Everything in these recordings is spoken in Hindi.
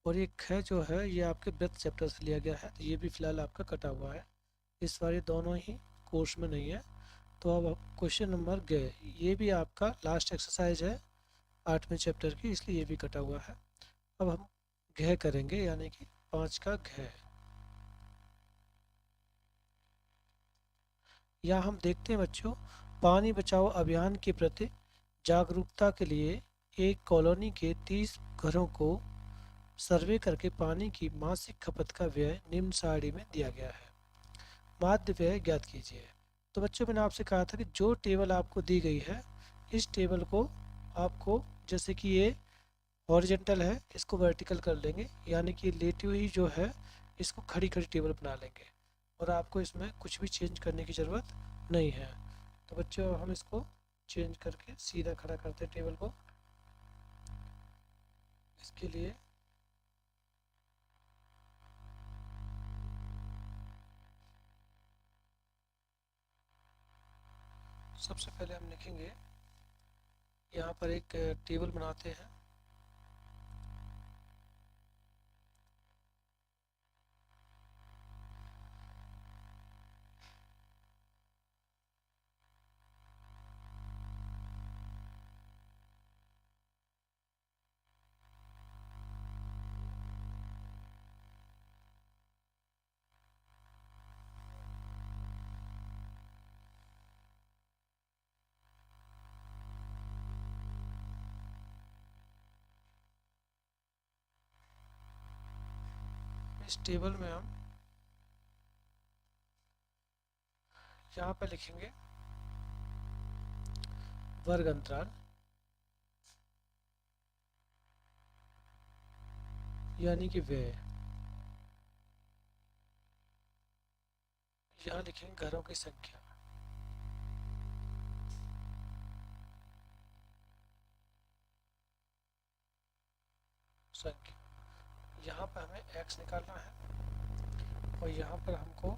और ये ख जो है ये आपके ब्रेथ चैप्टर से लिया गया है, तो ये भी फिलहाल आपका कटा हुआ है, इस बार ये दोनों ही कोर्स में नहीं है। तो अब क्वेश्चन नंबर ग, ये भी आपका लास्ट एक्सरसाइज है 8वें चैप्टर की, इसलिए ये भी कटा हुआ है। अब हम घ करेंगे, यानी कि 5 का घ। यहाँ हम देखते हैं बच्चों, पानी बचाओ अभियान के प्रति जागरूकता के लिए एक कॉलोनी के 30 घरों को सर्वे करके पानी की मासिक खपत का व्यय निम्न सारणी में दिया गया है, माध्य व्यय ज्ञात कीजिए। तो बच्चों मैंने आपसे कहा था कि जो टेबल आपको दी गई है, इस टेबल को आपको, जैसे कि ये हॉरिजेंटल है, इसको वर्टिकल कर लेंगे, यानी कि लेटी हुई जो है इसको खड़ी खड़ी टेबल बना लेंगे, और आपको इसमें कुछ भी चेंज करने की ज़रूरत नहीं है। तो बच्चों हम इसको चेंज करके सीधा खड़ा करते हैं टेबल को। इसके लिए सबसे पहले हम लिखेंगे, यहाँ पर एक टेबल बनाते हैं। इस टेबल में हम यहाँ पर लिखेंगे वर्ग अंतराल, यानी कि व्यय। यहाँ लिखेंगे घरों की संख्या, यहाँ पर हमें x निकालना है, और यहाँ पर हमको,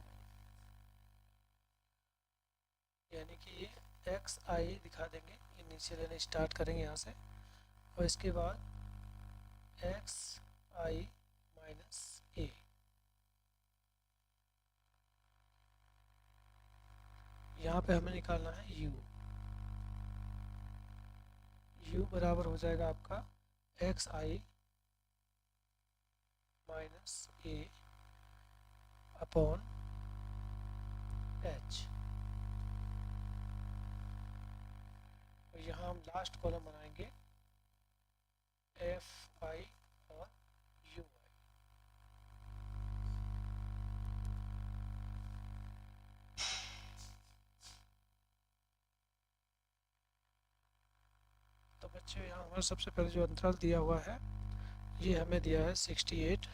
यानी कि ये एक्स आई दिखा देंगे, ये नीचे लेने स्टार्ट करेंगे यहाँ से, और इसके बाद एक्स आई माइनस ए। यहाँ पे हमें निकालना है u। u बराबर हो जाएगा आपका एक्स आई माइनस ए अपॉन एच। और यहाँ हम लास्ट कॉलम बनाएंगे एफ आई और यू आई। तो बच्चों यहाँ हमारा सबसे पहले जो अंतराल दिया हुआ है, ये हमें दिया है 68।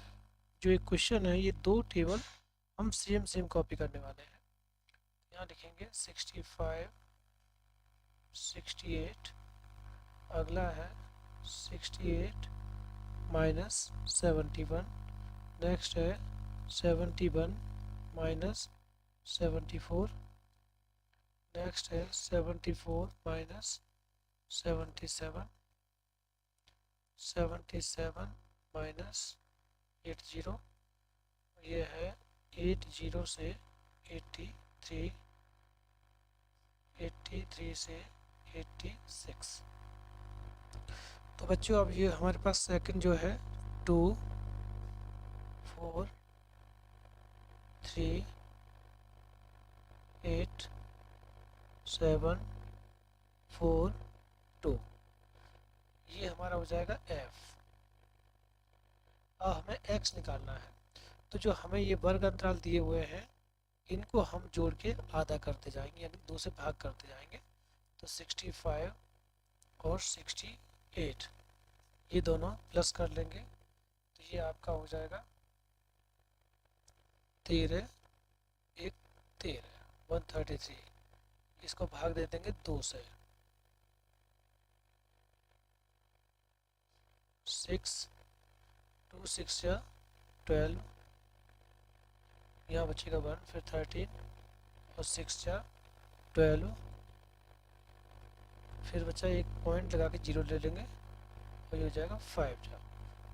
जो एक क्वेश्चन है, ये दो टेबल हम सेम कॉपी करने वाले हैं। यहाँ लिखेंगे 65 68, अगला है 68 माइनस 71, नेक्स्ट है 71 माइनस 74, नेक्स्ट है 74 माइनस 77, 77 माइनस 80, ये है 80 से 83, 83 से 86। तो बच्चों अब ये हमारे पास सेकंड जो है 2 4 3 8 7 4 2, ये हमारा हो जाएगा f। अब हमें x निकालना है, तो जो हमें ये वर्ग अंतराल दिए हुए हैं, इनको हम जोड़ के आधा करते जाएंगे, यानी 2 से भाग करते जाएंगे। तो 65 और 68 ये दोनों प्लस कर लेंगे, तो ये आपका हो जाएगा 13 1 13 133। इसको भाग दे देंगे 2 से, 6 2 6 या 12, यहाँ बचेगा 1, फिर 13 और 6 या 12, फिर बचा एक पॉइंट लगा के 0 ले लेंगे, और ये हो जाएगा 5 जा।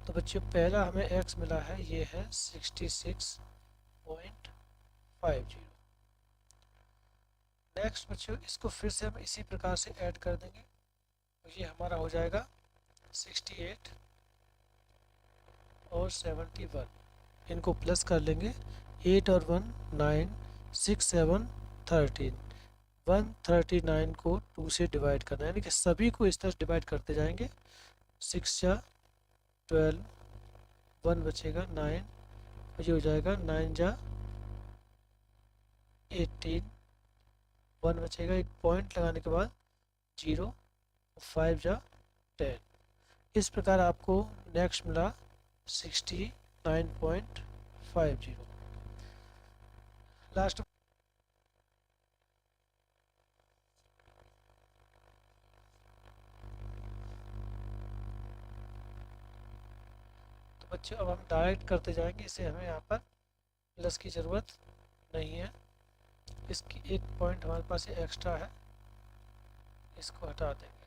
तो बच्चों पहला हमें x मिला है, ये है 66.50। नेक्स्ट बच्चों इसको फिर से हम इसी प्रकार से ऐड कर देंगे, तो ये हमारा हो जाएगा 68 और 71। इनको प्लस कर लेंगे, 8 और 1 9, 6 7 13। 139 को 2 से डिवाइड करना है, यानी कि सभी को इस तरह डिवाइड करते जाएंगे। 6 जा 12, 1 बचेगा 9, ये हो जाएगा 9 जा 18, 1 बचेगा, एक पॉइंट लगाने के बाद 0, 5 जा 10। इस प्रकार आपको नेक्स्ट मिला 69.50। लास्ट तो बच्चों अब हम डायरेक्ट करते जाएंगे, इसे हमें यहाँ पर प्लस की ज़रूरत नहीं है। इसकी एक पॉइंट हमारे पास ये एक्स्ट्रा है, इसको हटा देंगे।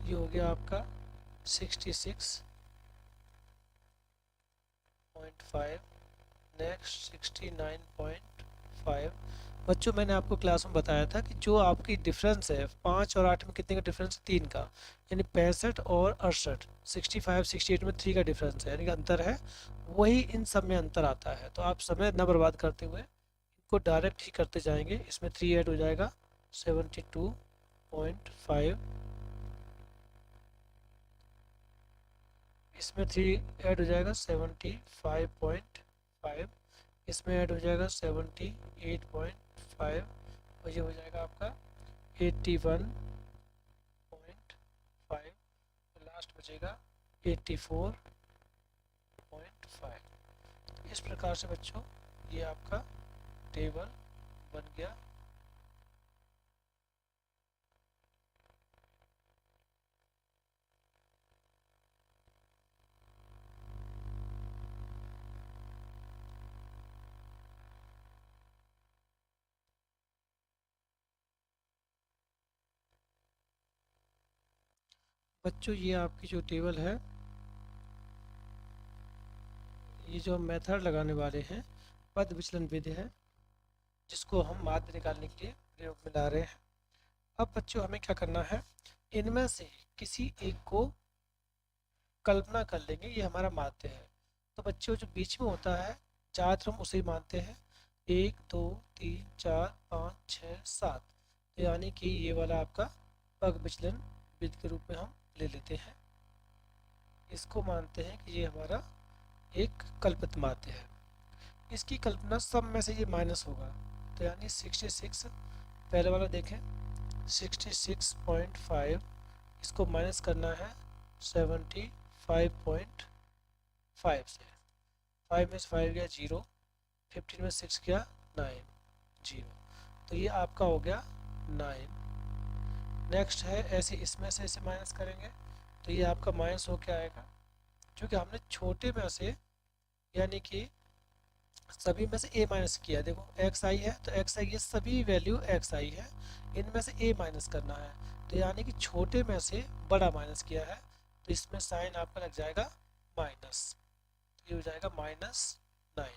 ये हो गया आपका 66.5, नेक्स्ट 69.5। बच्चों मैंने आपको क्लास में बताया था कि जो आपकी डिफरेंस है 5 और 8 में कितने का डिफरेंस है, 3 का, यानी 65 और 68। 65 68 में 3 का डिफरेंस है, यानी कि अंतर है, वही इन सब में अंतर आता है। तो आप समय न बर्बाद करते हुए इनको डायरेक्ट ही करते जाएंगे। इसमें 3 ऐड हो जाएगा 72.5, इसमें 3 ऐड हो जाएगा 75.5, इसमें ऐड हो जाएगा 78.5, और ये हो जाएगा आपका 81.5, लास्ट बचेगा 84.5। इस प्रकार से बच्चों ये आपका टेबल बन गया। बच्चों ये आपकी जो टेबल है, ये जो मेथड लगाने वाले हैं पद विचलन विधि है, जिसको हम माध्य निकालने के लिए प्रयोग में ला रहे हैं। अब बच्चों हमें क्या करना है, इनमें से किसी एक को कल्पना कर लेंगे, ये हमारा माध्य है। तो बच्चों जो बीच में होता है ज़्यादातर हम उसे ही मानते हैं, 1 2 3 4 5 6 7, तो यानी कि ये वाला आपका पग विचलन विधि के रूप में हम ले लेते हैं। इसको मानते हैं कि ये हमारा एक कल्पित माध्य है। इसकी कल्पना सब में से ये माइनस होगा, तो यानी 66, पहले वाला देखें 66.5, इसको माइनस करना है 75.5 से। 5 में से 5 गया 0, 15 में 6 गया 9, 0, तो ये आपका हो गया 9। नेक्स्ट है ऐसे इसमें से इसे माइनस करेंगे, तो ये आपका माइनस हो के आएगा, क्योंकि हमने छोटे में से यानी कि सभी में से a माइनस किया। देखो एक्स आई है तो एक्स आई, ये सभी वैल्यू एक्स आई है, इनमें से a माइनस करना है, तो यानी कि छोटे में से बड़ा माइनस किया है, तो इसमें साइन आपका लग जाएगा माइनस, तो ये हो जाएगा -9।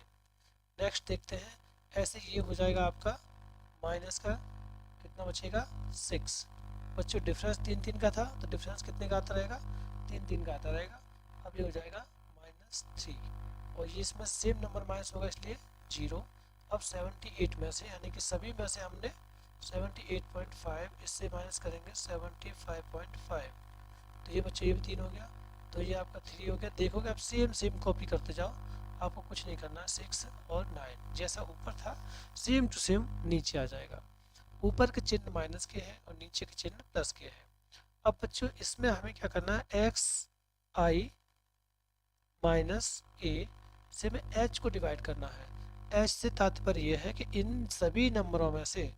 नेक्स्ट देखते हैं, ऐसे ये हो जाएगा आपका माइनस का कितना बचेगा 6। बच्चों डिफरेंस 3 3 का था, तो डिफरेंस कितने का आता रहेगा, 3 3 का आता रहेगा। अब ये हो जाएगा -3, और ये इसमें सेम नंबर माइनस होगा इसलिए 0। अब 78 में से, यानी कि सभी में से हमने 78.5, इससे माइनस करेंगे 75.5, तो ये बच्चे ये भी 3 हो गया, तो ये आपका 3 हो गया। देखोगे आप सेम सेम कॉपी करते जाओ, आपको कुछ नहीं करना, 6 और 9 जैसा ऊपर था सेम टू सेम नीचे आ जाएगा। ऊपर के चिन्ह माइनस के हैं और नीचे के चिन्ह प्लस के हैं। अब बच्चों इसमें हमें क्या करना है, एक्स आई माइनस ए से में h को डिवाइड करना है। h से तात्पर्य यह है कि इन सभी नंबरों में से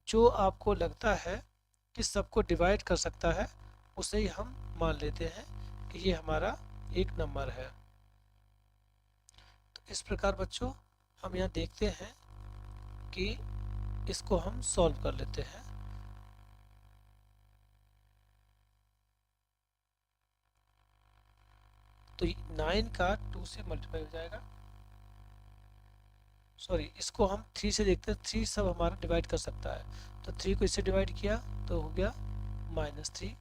जो आपको लगता है कि सबको डिवाइड कर सकता है, उसे ही हम मान लेते हैं कि ये हमारा एक नंबर है। तो इस प्रकार बच्चों हम यहाँ देखते हैं कि इसको हम सॉल्व कर लेते हैं। तो 9 का 2 से मल्टीप्लाई हो जाएगा, सॉरी इसको हम 3 से देखते हैं, 3 सब हमारा डिवाइड कर सकता है, तो 3 को इससे डिवाइड किया तो हो गया -3,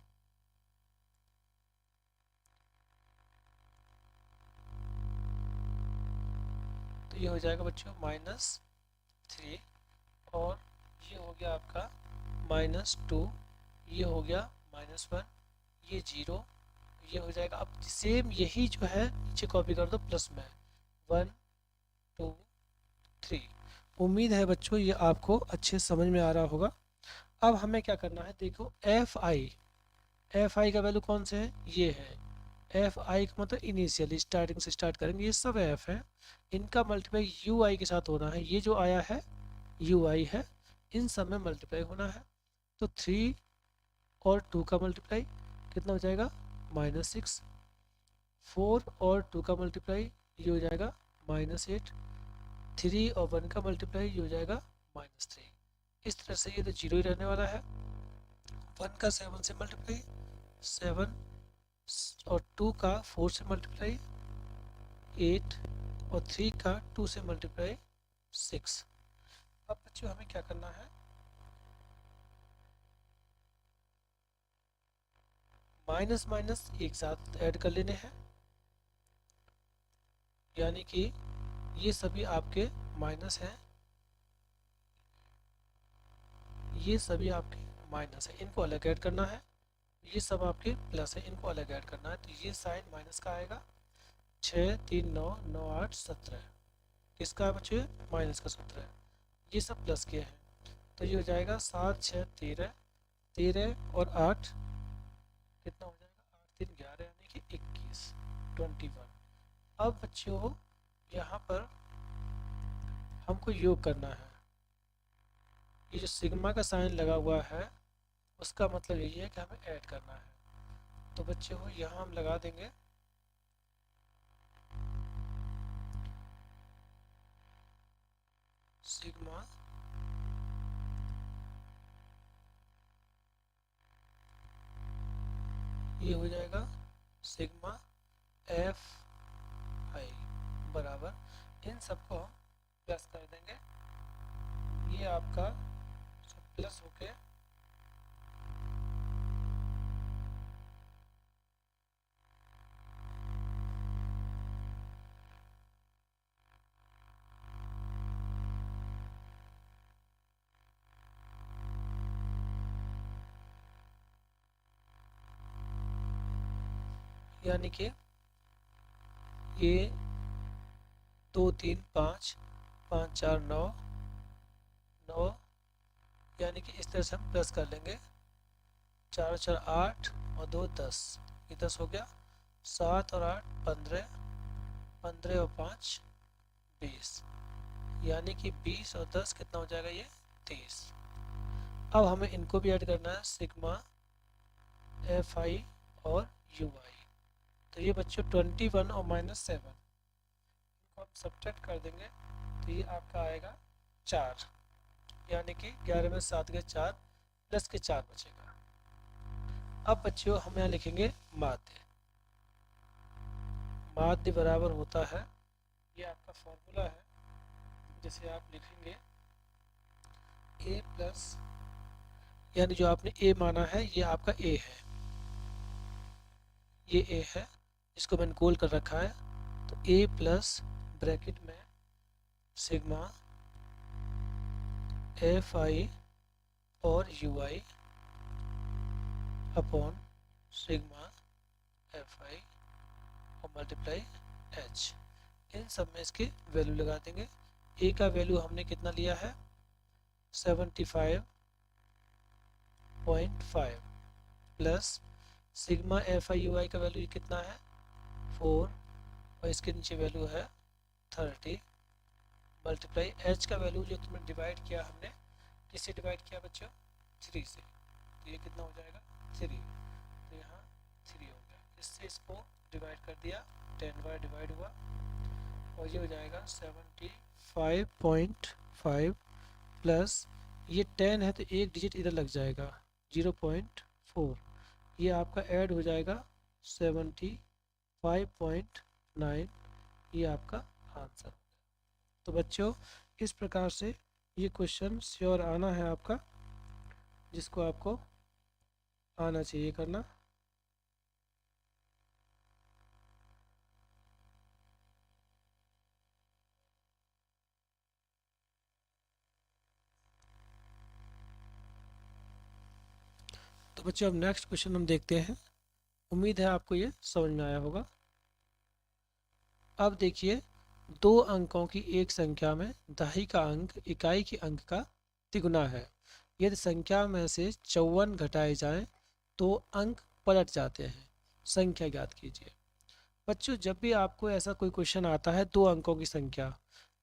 तो ये हो जाएगा बच्चों -3, और ये हो गया आपका -2, ये हो गया -1, ये 0, ये हो जाएगा। अब सेम यही जो है नीचे कॉपी कर दो प्लस में, 1 2 3। उम्मीद है बच्चों ये आपको अच्छे समझ में आ रहा होगा। अब हमें क्या करना है, देखो एफ आई का वैल्यू कौन से है, ये है। एफ आई का मतलब इनिशियल, स्टार्टिंग से स्टार्ट करेंगे, ये सब एफ है, इनका मल्टीप्लाई यू आई के साथ होना है, ये जो आया है यू आई है, इन सब में मल्टीप्लाई होना है। तो 3 और 2 का मल्टीप्लाई कितना हो जाएगा -6, 4 और 2 का मल्टीप्लाई ये हो जाएगा -8, 3 और 1 का मल्टीप्लाई ये हो जाएगा -3। इस तरह से ये तो जीरो ही रहने वाला है। 1 का 7 से मल्टीप्लाई 7, और 2 का 4 से मल्टीप्लाई 8, और 3 का 2 से मल्टीप्लाई 6। अब बच्चों हमें क्या करना है, माइनस माइनस एक साथ ऐड कर लेने हैं, यानी कि ये सभी आपके माइनस हैं, ये सभी आपके माइनस है, इनको अलग ऐड करना है। ये सब आपके प्लस है, इनको अलग ऐड करना है, तो ये साइन माइनस का आएगा। 6 3 9 9 8 17, किसका है बच्चे, माइनस का 17। ये सब प्लस के हैं, तो ये हो जाएगा 7 6 13, 13 और 8 कितना हो जाएगा, 8 3 11 यानी कि 21, 21। अब बच्चों यहाँ पर हमको योग करना है, ये जो सिग्मा का साइन लगा हुआ है उसका मतलब यही है कि हमें ऐड करना है। तो बच्चों को यहाँ हम लगा देंगे सिग्मा ये हो जाएगा सिग्मा एफ आई बराबर, इन सबको हम प्लस कर देंगे, ये आपका सब प्लस होके यानी कि ये 2 3 5 5 4 9 9, यानी कि इस तरह से हम प्लस कर लेंगे, 4 4 8 और 2 10, ये 10 हो गया, 7 और 8 15, 15 और 5 20, यानी कि 20 और 10 कितना हो जाएगा, ये 30। अब हमें इनको भी ऐड करना है, सिग्मा एफ आई और यू आई, तो ये बच्चों 21 और -7 इनको हम सब्ट्रैक्ट कर देंगे, तो ये आपका आएगा 4, यानी कि 11 में 7 के 4 प्लस के 4 बचेगा। अब बच्चों हम यहाँ लिखेंगे माध्य, माध्य बराबर होता है, ये आपका फॉर्मूला है, जैसे आप लिखेंगे a प्लस, यानी जो आपने a माना है ये आपका a है, ये a है, इसको मैंने गोल कर रखा है, तो a प्लस ब्रैकेट में सिग्मा एफ आई और you I upon sigma F आई और मल्टीप्लाई एच, इन सब में इसके वैल्यू लगा देंगे। ए का वैल्यू हमने कितना लिया है 75.5 plus sigma F I U I का वैल्यू कितना है 4, और इसके नीचे वैल्यू है 30 मल्टीप्लाई एच का वैल्यू जो तुमने डिवाइड किया, हमने किससे डिवाइड किया बच्चों, 3 से, तो ये कितना हो जाएगा 3, तो यहाँ 3 हो गया, इससे इसको डिवाइड कर दिया, 10 बार डिवाइड हुआ, और ये हो जाएगा 75.5 प्लस ये 10 है तो एक डिजिट इधर लग जाएगा 0.4, ये आपका ऐड हो जाएगा 75 5.9, ये आपका आंसर। तो बच्चों इस प्रकार से ये क्वेश्चन श्योर आना है आपका, जिसको आपको आना चाहिए करना। तो बच्चों अब नेक्स्ट क्वेश्चन हम देखते हैं। उम्मीद है आपको ये समझ में आया होगा। अब देखिए, दो अंकों की एक संख्या में दहाई का अंक इकाई के अंक का तिगुना है। यदि संख्या में से 54 घटाए जाएं तो अंक पलट जाते हैं। संख्या ज्ञात कीजिए। बच्चों जब भी आपको ऐसा कोई क्वेश्चन आता है दो अंकों की संख्या,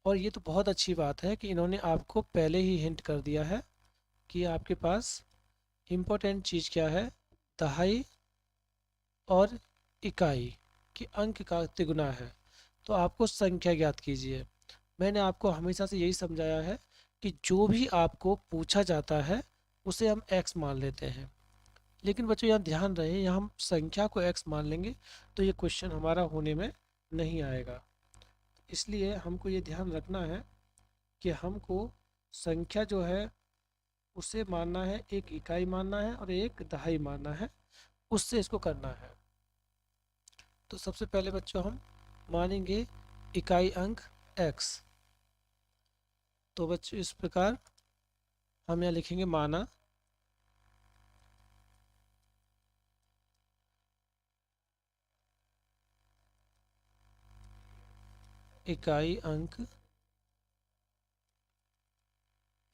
और ये तो बहुत अच्छी बात है कि इन्होंने आपको पहले ही हिंट कर दिया है कि आपके पास इम्पोर्टेंट चीज़ क्या है, दहाई और इकाई की अंक का तिगुना है। तो आपको संख्या ज्ञात कीजिए। मैंने आपको हमेशा से यही समझाया है कि जो भी आपको पूछा जाता है उसे हम x मान लेते हैं। लेकिन बच्चों यहाँ ध्यान रहे, यहाँ हम संख्या को x मान लेंगे तो ये क्वेश्चन हमारा होने में नहीं आएगा। इसलिए हमको ये ध्यान रखना है कि हमको संख्या जो है उसे मानना है, एक इकाई मानना है और एक दहाई मानना है, उससे इसको करना है। तो सबसे पहले बच्चों हम मानेंगे इकाई अंक x। तो बच्चों इस प्रकार हम यहाँ लिखेंगे माना इकाई अंक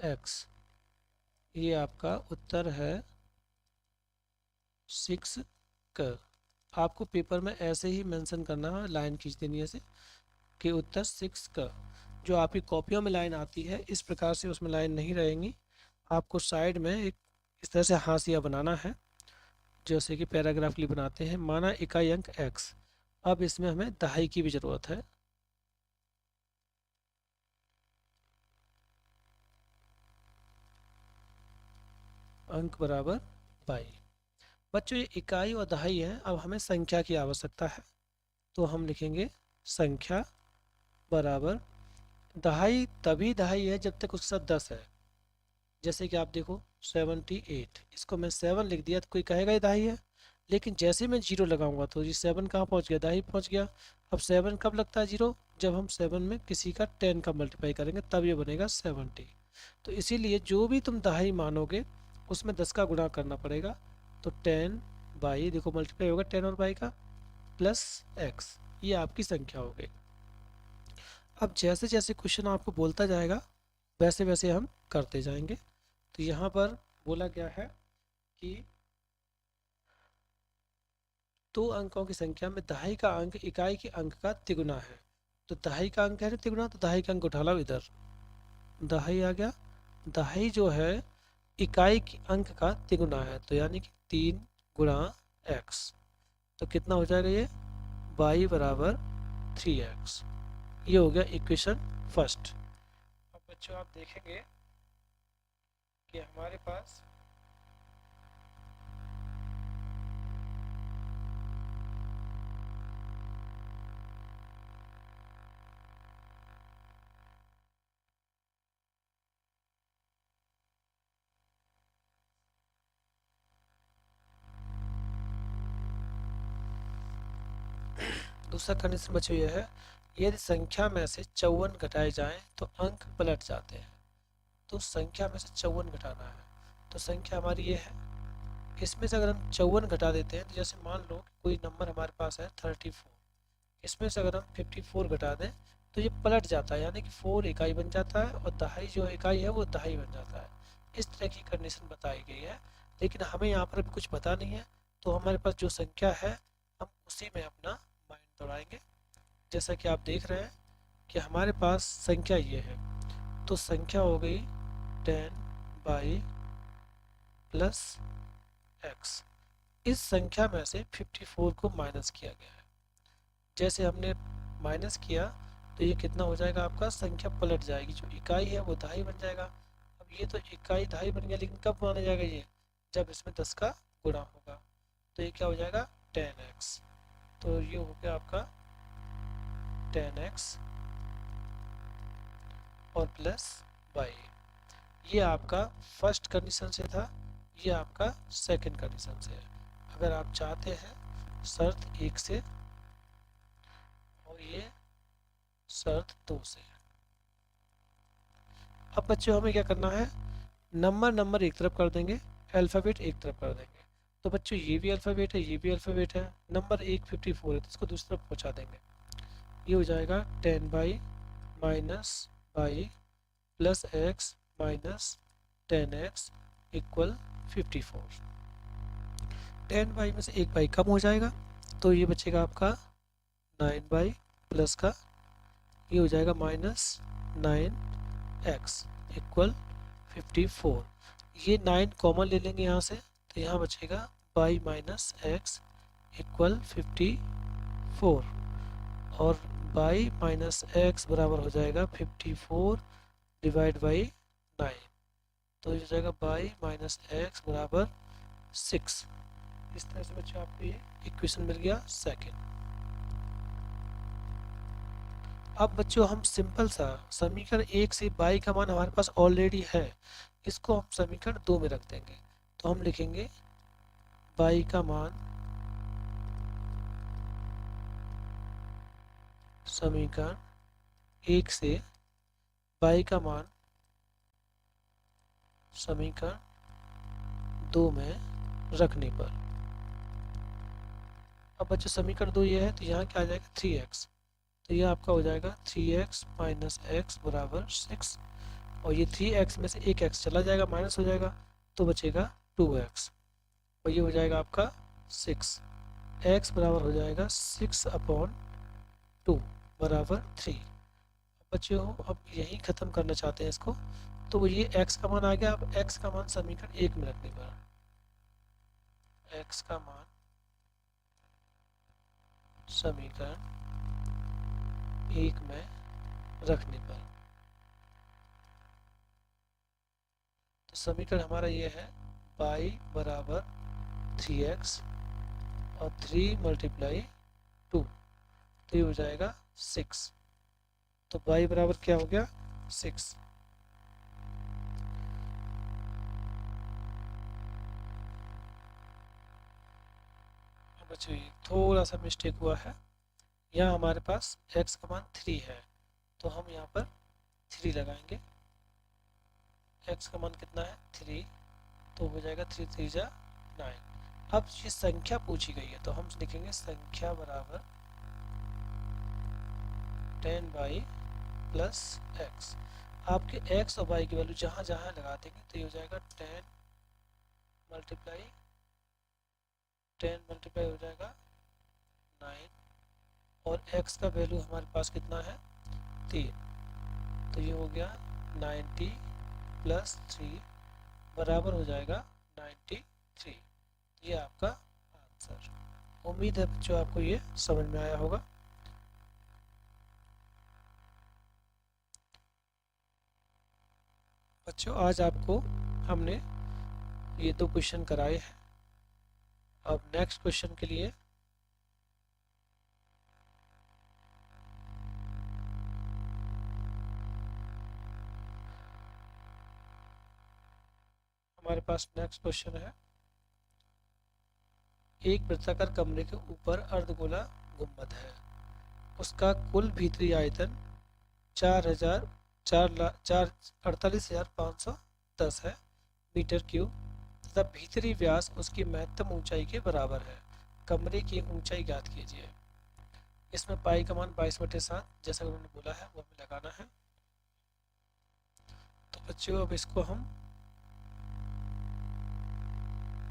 x। ये आपका उत्तर है 6 क। आपको पेपर में ऐसे ही मेंशन करना है, लाइन खींच देनी है ऐसे कि उत्तर 6 क। जो आपकी कॉपियों में लाइन आती है इस प्रकार से उसमें लाइन नहीं रहेंगी। आपको साइड में एक इस तरह से हाशिया बनाना है, जैसे कि पैराग्राफ के लिए बनाते हैं। माना इकाई अंक x। अब इसमें हमें दहाई की भी ज़रूरत है। अंक बराबर 22। बच्चों ये इकाई और दहाई है, अब हमें संख्या की आवश्यकता है। तो हम लिखेंगे संख्या बराबर, दहाई तभी दहाई है जब तक उसके साथ 10 है। जैसे कि आप देखो 78, इसको मैं 7 लिख दिया तो कोई कहेगा ये दहाई है, लेकिन जैसे मैं जीरो लगाऊंगा तो ये 7 कहाँ पहुंच गया, दहाई पहुंच गया। अब 7 कब लगता है जीरो, जब हम 7 में किसी का 10 का मल्टीप्लाई करेंगे तब ये बनेगा 70। तो इसीलिए जो भी तुम दहाई मानोगे उसमें 10 का गुणा करना पड़ेगा। तो 10 बाई, देखो मल्टीप्लाई होगा 10 और बाई का, प्लस x, ये आपकी संख्या हो गई। अब जैसे जैसे क्वेश्चन आपको बोलता जाएगा वैसे वैसे हम करते जाएंगे। तो यहाँ पर बोला गया है कि दो अंकों की संख्या में दहाई का अंक इकाई के अंक का तिगुना है। तो दहाई का अंक है ना तिगुना, तो दहाई का अंक उठा लो इधर, दहाई आ गया। दहाई जो है इकाई के अंक का तिगुना है, तो यानी कि 3 गुणा x। तो कितना हो जाएगा ये, y बराबर 3x। ये हो गया इक्वेशन फर्स्ट। अब बच्चों आप देखेंगे कि हमारे पास दूसरा कंडीशन बच्चों ये है, यदि संख्या में से 54 घटाए जाएं तो अंक पलट जाते हैं। तो संख्या में से 54 घटाना है, तो संख्या हमारी ये है। इसमें से अगर हम 54 घटा देते हैं, तो जैसे मान लो कि कोई नंबर हमारे पास है 34, इसमें से अगर हम 54 घटा दें तो ये पलट जाता है, यानी कि 4 इकाई बन जाता है और दहाई जो इकाई है वो दहाई बन जाता है। इस तरह की कंडीशन बताई गई है, लेकिन हमें यहाँ पर अभी कुछ पता नहीं है। तो हमारे पास जो संख्या है हम उसी में अपना माइंड दौड़ाएंगे। जैसा कि आप देख रहे हैं कि हमारे पास संख्या ये है, तो संख्या हो गई 10 बाई प्लस x। इस संख्या में से 54 को माइनस किया गया है। जैसे हमने माइनस किया तो ये कितना हो जाएगा, आपका संख्या पलट जाएगी, जो इकाई है वो दहाई बन जाएगा। अब ये तो इकाई दहाई बन गया, लेकिन कब माना जाएगा ये, जब इसमें 10 का गुणा होगा। तो ये क्या हो जाएगा 10x। तो ये हो गया आपका 10x और प्लस y। ये आपका फर्स्ट कंडीशन से था, ये आपका सेकंड कंडीशन से है। अगर आप चाहते हैं शर्त 1 से और ये शर्त 2 से। अब बच्चों हमें क्या करना है, नंबर एक तरफ कर देंगे, अल्फ़ाबेट एक तरफ कर देंगे। तो बच्चों ये भी अल्फ़ाबेट है, ये भी अल्फ़ाबेट है। नंबर 54 है तो इसको दूसरी तरफ पहुँचा देंगे। ये हो जाएगा 10 by minus by plus x minus 10x equal 54। 10 by में से एक बाई कम हो जाएगा तो ये बचेगा आपका 9 बाई प्लस का ये हो जाएगा माइनस 9x इक्वल 54। ये 9 कॉमन ले लेंगे यहाँ से तो यहाँ बचेगा बाई माइनस एक्स इक्वल 54 और बाई माइनस एक्स बराबर हो जाएगा 54 डिवाइड बाई 9। तो ये हो जाएगा बाई माइनस एक्स बराबर 6। इस तरह से बच्चों आपको ये इक्वेशन मिल गया सेकंड। अब बच्चों हम सिंपल सा समीकरण 1 से बाई का मान हमारे पास ऑलरेडी है, इसको हम समीकरण 2 में रख देंगे। तो हम लिखेंगे बाई का मान समीकरण 1 से बाई का मान समीकरण 2 में रखने पर। अब बच्चों समीकरण 2 ये है तो यहाँ क्या आ जाएगा 3x। तो यह आपका हो जाएगा 3x माइनस एक्स बराबर 6 और ये 3x में से एक x चला जाएगा माइनस हो जाएगा तो बचेगा 2x और ये हो जाएगा आपका 6। x बराबर हो जाएगा 6/2 बराबर 3। बच्चों अब यही ख़त्म करना चाहते हैं इसको तो ये x का मान आ गया। अब x का मान समीकरण 1 में रखने पर x का मान समीकरण 1 में रखने पर तो समीकरण हमारा ये है बाई बराबर 3x और 3 मल्टीप्लाई 2 तो ये हो जाएगा 6। तो बाई बराबर क्या हो गया 6। बच्चों थोड़ा सा मिस्टेक हुआ है, यहाँ हमारे पास x का मान 3 है तो हम यहाँ पर 3 लगाएंगे। x का मान कितना है 3 तो हो जाएगा 3 3 जा 9। अब ये संख्या पूछी गई है तो हम लिखेंगे संख्या बराबर 10 बाई प्लस एक्स। आपके x और y की वैल्यू जहाँ जहाँ लगा देंगे तो ये हो जाएगा 10 मल्टीप्लाई हो जाएगा 9 और x का वैल्यू हमारे पास कितना है 3 तो ये हो गया 90 प्लस 3 बराबर हो जाएगा 93। ये आपका आंसर। उम्मीद है बच्चों आपको ये समझ में आया होगा। बच्चों आज आपको हमने ये 2 क्वेश्चन कराए हैं। अब नेक्स्ट क्वेश्चन के लिए हमारे पास नेक्स्ट क्वेश्चन है एक वृत्ताकार कमरे के ऊपर अर्धगोला गुंबद है, उसका कुल भीतरी आयतन 48,510 है मीटर क्यूब तथा भीतरी व्यास उसकी महत्तम ऊंचाई के बराबर है। कमरे की ऊंचाई ज्ञात कीजिए। इसमें पाई का मान 22/7 जैसा उन्होंने बोला है वो हमें लगाना है। तो बच्चों अब इसको हम